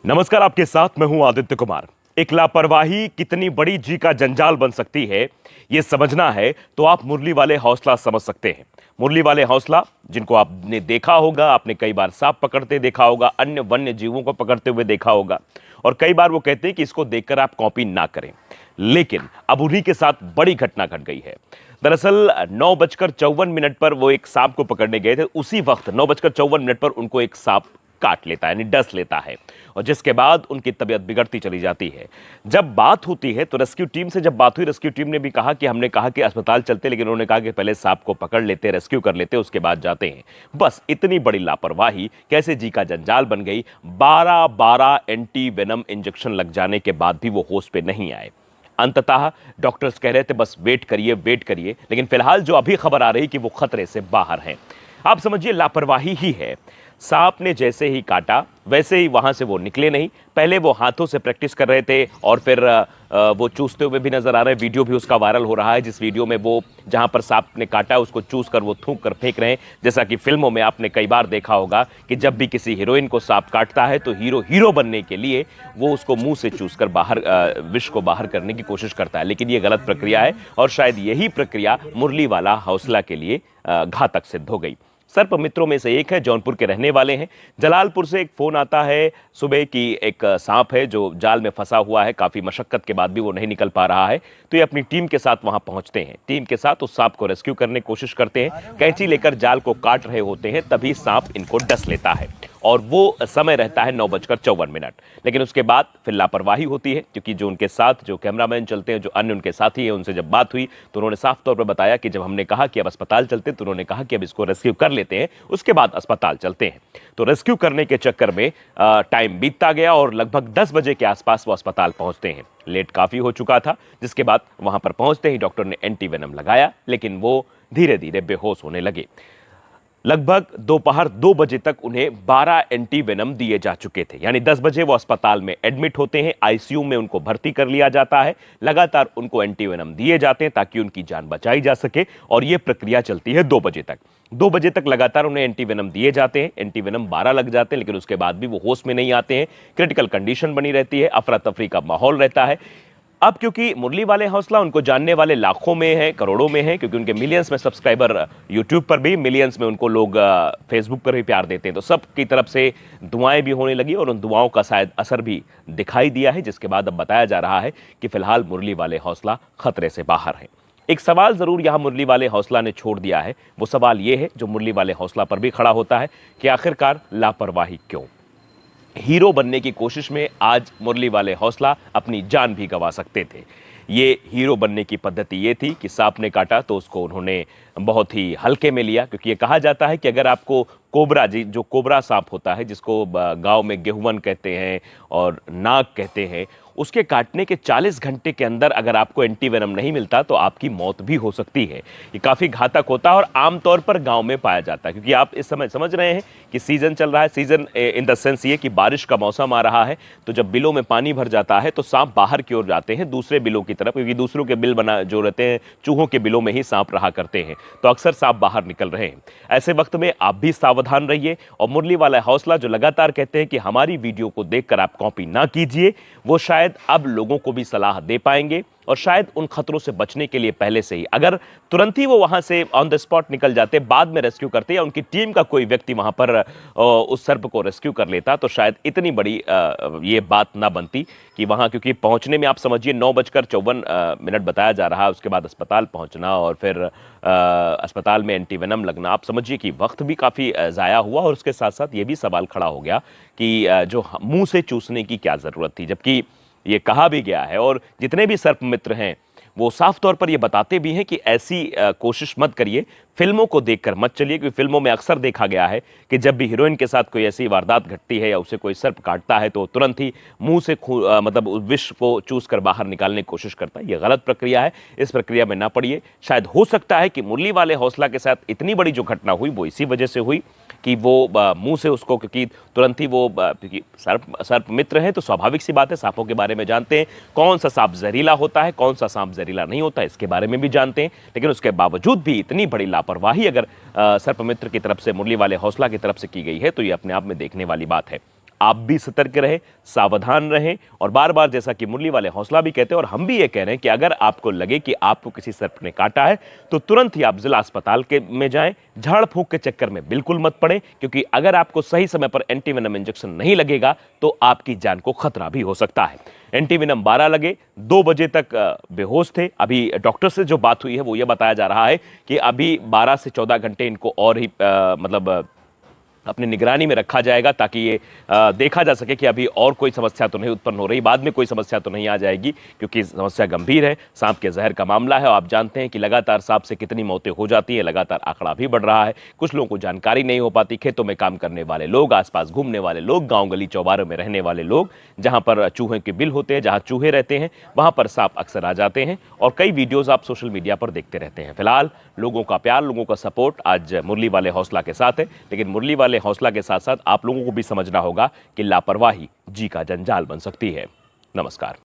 नमस्कार, आपके साथ मैं हूं आदित्य कुमार। एक लापरवाही कितनी बड़ी जी का जंजाल बन सकती है, यह समझना है तो आप मुरली वाले हौसला समझ सकते हैं। मुरली वाले हौसला, जिनको आपने देखा होगा, आपने कई बार सांप पकड़ते देखा होगा, अन्य वन्य जीवों को पकड़ते हुए देखा होगा, और कई बार वो कहते हैं कि इसको देखकर आप कॉपी ना करें। लेकिन अब उन्हीं के साथ बड़ी घटना घट गई है। दरअसल 9:54 पर वो एक सांप को पकड़ने गए थे। उसी वक्त 9:54 पर उनको एक सांप काट लेता है, यानी डस लेता है, और जिसके बाद उनकी तबीयत बिगड़ती चली जाती है। जब बात होती है तो रेस्क्यू टीम से जब बात हुई, रेस्क्यू टीम ने भी कहा कि हमने कहा कि अस्पताल चलते, लेकिन उन्होंने कहा कि पहले सांप को पकड़ लेते, रेस्क्यू कर लेते, उसके बाद जाते हैं। बस इतनी बड़ी लापरवाही कैसे जी का जंजाल बन गई। 12 एंटी वेनम इंजेक्शन लग जाने के बाद भी वो होश पे नहीं आए। अंततः डॉक्टर्स कह रहे थे बस वेट करिए, वेट करिए, लेकिन फिलहाल जो अभी खबर आ रही कि वो खतरे से बाहर हैं। आप समझिए लापरवाही ही है। सांप ने जैसे ही काटा वैसे ही वहां से वो निकले नहीं। पहले वो हाथों से प्रैक्टिस कर रहे थे और फिर वो चूसते हुए भी नजर आ रहे हैं। वीडियो भी उसका वायरल हो रहा है, जिस वीडियो में वो जहां पर सांप ने काटा उसको चूस कर वो थूक कर फेंक रहे हैं। जैसा कि फिल्मों में आपने कई बार देखा होगा कि जब भी किसी हीरोइन को सांप काटता है तो हीरो बनने के लिए वो उसको मुंह से चूस कर बाहर विष को बाहर करने की कोशिश करता है। लेकिन ये गलत प्रक्रिया है, और शायद यही प्रक्रिया मुरली वाला हौसला के लिए घातक सिद्ध हो गई। सर्प मित्रों में से एक है, जौनपुर के रहने वाले हैं। जलालपुर से एक फोन आता है सुबह की एक सांप है जो जाल में फंसा हुआ है, काफी मशक्कत के बाद भी वो नहीं निकल पा रहा है। तो ये अपनी टीम के साथ वहां पहुंचते हैं। टीम के साथ उस सांप को रेस्क्यू करने की कोशिश करते हैं। कैंची लेकर जाल को काट रहे होते हैं, तभी सांप इनको डस लेता है, और वो समय रहता है 9:54। लेकिन उसके बाद फिर लापरवाही होती है, क्योंकि जो उनके साथ जो कैमरामैन चलते हैं, जो अन्य उनके साथी हैं, उनसे जब बात हुई तो उन्होंने साफ तौर पर बताया कि जब हमने कहा कि अब अस्पताल चलते, तो उन्होंने कहा कि अब इसको रेस्क्यू कर लेते हैं, उसके बाद अस्पताल चलते हैं। तो रेस्क्यू करने के चक्कर में टाइम बीतता गया और लगभग 10 बजे के आसपास वो अस्पताल पहुंचते हैं। लेट काफी हो चुका था, जिसके बाद वहां पर पहुंचते ही डॉक्टर ने एंटी वेनम लगाया, लेकिन वो धीरे धीरे बेहोश होने लगे। लगभग दोपहर 2 बजे तक उन्हें 12 एंटी वेनम दिए जा चुके थे, यानी 10 बजे वो अस्पताल में एडमिट होते हैं। आईसीयू में उनको भर्ती कर लिया जाता है। लगातार उनको एंटी वेनम दिए जाते हैं ताकि उनकी जान बचाई जा सके, और यह प्रक्रिया चलती है 2 बजे तक। 2 बजे तक लगातार उन्हें एंटी वेनम दिए जाते हैं। एंटी वेनम 12 लग जाते हैं, लेकिन उसके बाद भी वो होश में नहीं आते हैं। क्रिटिकल कंडीशन बनी रहती है, अफरा तफरी का माहौल रहता है। अब क्योंकि मुरली वाले हौसला, उनको जानने वाले लाखों में हैं, करोड़ों में हैं, क्योंकि उनके मिलियंस में सब्सक्राइबर यूट्यूब पर भी, मिलियंस में उनको लोग फेसबुक पर भी प्यार देते हैं। तो सब की तरफ से दुआएं भी होने लगी, और उन दुआओं का शायद असर भी दिखाई दिया है, जिसके बाद अब बताया जा रहा है कि फिलहाल मुरली वाले हौसला खतरे से बाहर है। एक सवाल जरूर यहां मुरली वाले हौसला ने छोड़ दिया है। वो सवाल ये है जो मुरली वाले हौसला पर भी खड़ा होता है कि आखिरकार लापरवाही क्यों? हीरो बनने की कोशिश में आज मुरली वाले हौसला अपनी जान भी गंवा सकते थे। ये हीरो बनने की पद्धति ये थी कि सांप ने काटा तो उसको उन्होंने बहुत ही हल्के में लिया, क्योंकि ये कहा जाता है कि अगर आपको कोबरा, जी जो कोबरा सांप होता है, जिसको गांव में गेहुवन कहते हैं और नाग कहते हैं, उसके काटने के 40 घंटे के अंदर अगर आपको एंटी वेनम नहीं मिलता तो आपकी मौत भी हो सकती है। ये काफ़ी घातक होता है और आमतौर पर गांव में पाया जाता है, क्योंकि आप इस समय समझ रहे हैं कि सीजन चल रहा है। सीजन इन द सेंस ये कि बारिश का मौसम आ रहा है, तो जब बिलों में पानी भर जाता है तो सांप बाहर की ओर जाते हैं दूसरे बिलों की तरफ, क्योंकि दूसरों के बिल बना जो रहते हैं, चूहों के बिलों में ही सांप रहा करते हैं, तो अक्सर सांप बाहर निकल रहे हैं। ऐसे वक्त में आप भी सावधान रहिए, और मुरली वाला हौसला जो लगातार कहते हैं कि हमारी वीडियो को देखकर आप कॉपी ना कीजिए, वो शायद अब लोगों को भी सलाह दे पाएंगे, और शायद उन खतरों से बचने के लिए पहले से ही, अगर तुरंत ही वो वहां से ऑन द स्पॉट निकल जाते, बाद में रेस्क्यू करते, या उनकी टीम का कोई व्यक्ति वहां पर उस सर्प को रेस्क्यू कर लेता, तो शायद इतनी बड़ी ये बात ना बनती कि वहां, क्योंकि पहुंचने में आप समझिए 9:54 बताया जा रहा है, उसके बाद अस्पताल पहुंचना और फिर अस्पताल में एंटी वेनम लगना, आप समझिए कि वक्त भी काफ़ी ज़ाया हुआ, और उसके साथ साथ ये भी सवाल खड़ा हो गया कि जो मुंह से चूसने की क्या ज़रूरत थी, जबकि ये कहा भी गया है, और जितने भी सर्प मित्र हैं वो साफ तौर पर ये बताते भी हैं कि ऐसी कोशिश मत करिए, फिल्मों को देखकर मत चलिए, क्योंकि फिल्मों में अक्सर देखा गया है कि जब भी हीरोइन के साथ कोई ऐसी वारदात घटती है या उसे कोई सर्प काटता है तो तुरंत ही मुंह से मतलब उस विष को चूस कर बाहर निकालने की कोशिश करता है। ये गलत प्रक्रिया है, इस प्रक्रिया में ना पड़िए। शायद हो सकता है कि मुरली वाले हौसला के साथ इतनी बड़ी जो घटना हुई वो इसी वजह से हुई कि वो मुंह से उसको, क्योंकि तुरंत ही वो, क्योंकि सर्प मित्र हैं तो स्वाभाविक सी बात है, सांपों के बारे में जानते हैं, कौन सा सांप जहरीला होता है, कौन सा सांप जहरीला नहीं होता है, इसके बारे में भी जानते हैं। लेकिन उसके बावजूद भी इतनी बड़ी लापरवाही अगर सर्प मित्र की तरफ से, मुरली वाले हौसला की तरफ से की गई है, तो ये अपने आप में देखने वाली बात है। आप भी सतर्क रहें, सावधान रहें और बार बार जैसा कि मुरली वाले हौसला भी कहते हैं और हम भी ये कह रहे हैं कि अगर आपको लगे कि आपको किसी सर्प ने काटा है तो तुरंत ही आप जिला अस्पताल में जाएं। झाड़ फूंक के चक्कर में बिल्कुल मत पड़े, क्योंकि अगर आपको सही समय पर एंटीवेनम इंजेक्शन नहीं लगेगा तो आपकी जान को खतरा भी हो सकता है। एंटीवेनम 12 लगे, 2 बजे तक बेहोश थे। अभी डॉक्टर से जो बात हुई है वो ये बताया जा रहा है कि अभी 12 से 14 घंटे इनको और ही अपनी निगरानी में रखा जाएगा, ताकि ये देखा जा सके कि अभी और कोई समस्या तो नहीं उत्पन्न हो रही, बाद में कोई समस्या तो नहीं आ जाएगी, क्योंकि समस्या गंभीर है। सांप के जहर का मामला है और आप जानते हैं कि लगातार सांप से कितनी मौतें हो जाती हैं, लगातार आंकड़ा भी बढ़ रहा है। कुछ लोगों को जानकारी नहीं हो पाती, खेतों में काम करने वाले लोग, आसपास घूमने वाले लोग, गाँव गली चौबारों में रहने वाले लोग, जहाँ पर चूहे के बिल होते हैं, जहाँ चूहे रहते हैं, वहाँ पर सांप अक्सर आ जाते हैं और कई वीडियोज़ आप सोशल मीडिया पर देखते रहते हैं। फिलहाल लोगों का प्यार, लोगों का सपोर्ट आज मुरली वाले हौसला के साथ है, लेकिन मुरली वाले हौसला के साथ साथ आप लोगों को भी समझना होगा कि लापरवाही जी का जंजाल बन सकती है। नमस्कार।